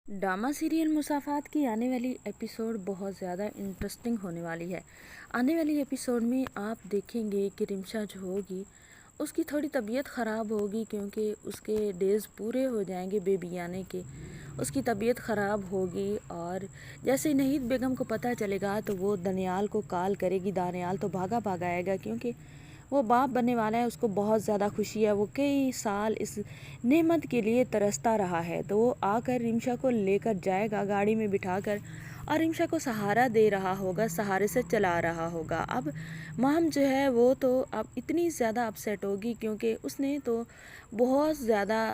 Drama serial मुसाफात की आने वाली एपिसोड बहुत ज़्यादा इंटरेस्टिंग होने वाली है। आने वाली एपिसोड में आप देखेंगे कि रिमशा जो होगी उसकी थोड़ी तबीयत ख़राब होगी, क्योंकि उसके डेज़ पूरे हो जाएंगे बेबी आने के। उसकी तबीयत ख़राब होगी और जैसे ही नहीद बेगम को पता चलेगा तो वो दानियाल को कॉल करेगी। दानियाल तो भागा भागा आएगा, क्योंकि वो बाप बनने वाला है। उसको बहुत ज़्यादा खुशी है, वो कई साल इस नेमत के लिए तरसता रहा है। तो वो आकर रिमशा को लेकर जाएगा गाड़ी में बिठाकर, और रिमशा को सहारा दे रहा होगा, सहारे से चला रहा होगा। अब माम जो है वो तो अब इतनी ज़्यादा अपसेट होगी, क्योंकि उसने तो बहुत ज़्यादा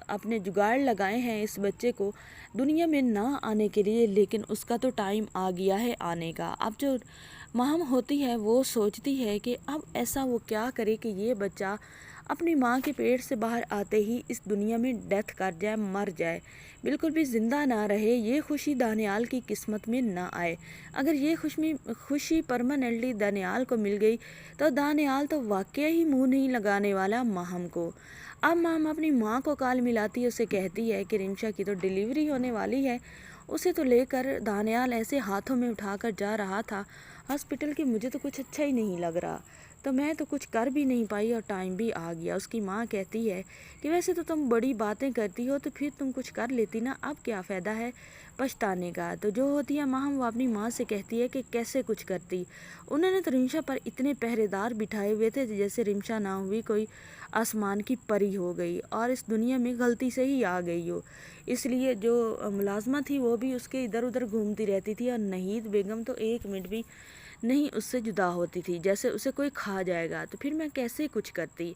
अपने जुगाड़ लगाए हैं इस बच्चे को दुनिया में ना आने के लिए, लेकिन उसका तो टाइम आ गया है आने का। अब जो माम होती है वो सोचती है कि अब ऐसा वो क्या करे कि ये बच्चा अपनी माँ के पेट से बाहर आते ही इस दुनिया में डेथ कर जाए, मर जाए, बिल्कुल भी ज़िंदा ना रहे। ये खुशी दानियाल की किस्मत में ना आए। अगर ये खुशी परमानेंटली दानियाल को मिल गई तो दानियाल तो वाकई ही मुंह नहीं लगाने वाला माहम को। अब माम अपनी माँ को कॉल मिलाती है, उसे कहती है कि रिमशा की तो डिलीवरी होने वाली है। उसे तो लेकर दानियाल ऐसे हाथों में उठाकर जा रहा था हॉस्पिटल की, मुझे तो कुछ अच्छा ही नहीं लग रहा, तो मैं तो कुछ कर भी नहीं पाई और टाइम भी आ गया। उसकी माँ कहती है कि वैसे तो तुम बड़ी बातें करती हो, तो फिर तुम कुछ कर लेती ना, अब क्या फ़ायदा है पछताने का। तो जो होती है माँ, वो अपनी माँ से कहती है कि कैसे कुछ करती। उन्होंने तो रिमशा पर इतने पहरेदार बिठाए हुए थे जैसे रिमशा ना हुई कोई आसमान की परी हो गई और इस दुनिया में गलती से ही आ गई हो। इसलिए जो मुलाजमा थी वो भी उसके इधर उधर घूमती रहती थी, और नहीद बेगम तो एक मिनट भी नहीं उससे जुदा होती थी, जैसे उसे कोई खा जाएगा। तो फिर मैं कैसे कुछ करती।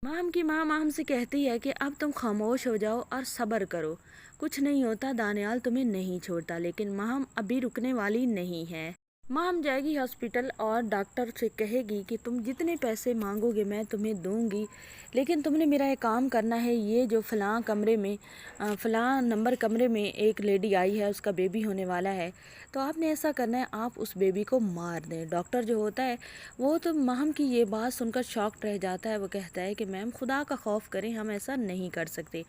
माम की माँ माम से कहती है कि अब तुम खामोश हो जाओ और सब्र करो, कुछ नहीं होता, दानियाल तुम्हें नहीं छोड़ता। लेकिन माम अभी रुकने वाली नहीं है। माम जाएगी हॉस्पिटल और डॉक्टर से कहेगी कि तुम जितने पैसे मांगोगे मैं तुम्हें दूंगी, लेकिन तुमने मेरा एक काम करना है। ये जो फ़लाँ कमरे में फ़लाँ नंबर कमरे में एक लेडी आई है, उसका बेबी होने वाला है, तो आपने ऐसा करना है, आप उस बेबी को मार दें। डॉक्टर जो होता है वो तो माम की ये बात सुनकर शॉक्ड रह जाता है। वो कहता है कि मैम खुदा का खौफ करें, हम ऐसा नहीं कर सकते,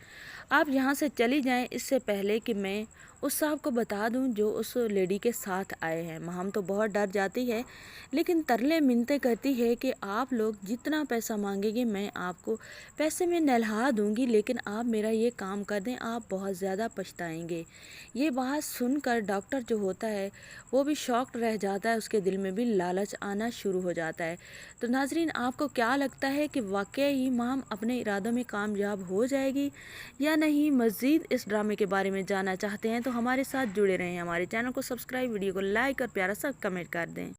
आप यहाँ से चली जाएं इससे पहले कि मैं उस साहब को बता दूं जो उस लेडी के साथ आए हैं। माम तो बहुत डर जाती है, लेकिन तरले मिन्नतें करती है कि आप लोग जितना पैसा मांगेंगे मैं आपको पैसे में नहला दूंगी, लेकिन आप मेरा ये काम कर दें, आप बहुत ज़्यादा पछताएंगे। ये बात सुनकर डॉक्टर जो होता है वो भी शॉक्ड रह जाता है, उसके दिल में भी लालच आना शुरू हो जाता है। तो नाजरीन, आपको क्या लगता है कि वाकई ही माम अपने इरादों में कामयाब हो जाएगी या नहीं? मज़ीद इस ड्रामे के बारे में जानना चाहते हैं तो हमारे साथ जुड़े रहें। हमारे चैनल को सब्सक्राइब, वीडियो को लाइक और प्यारा सा कमेंट कर दें।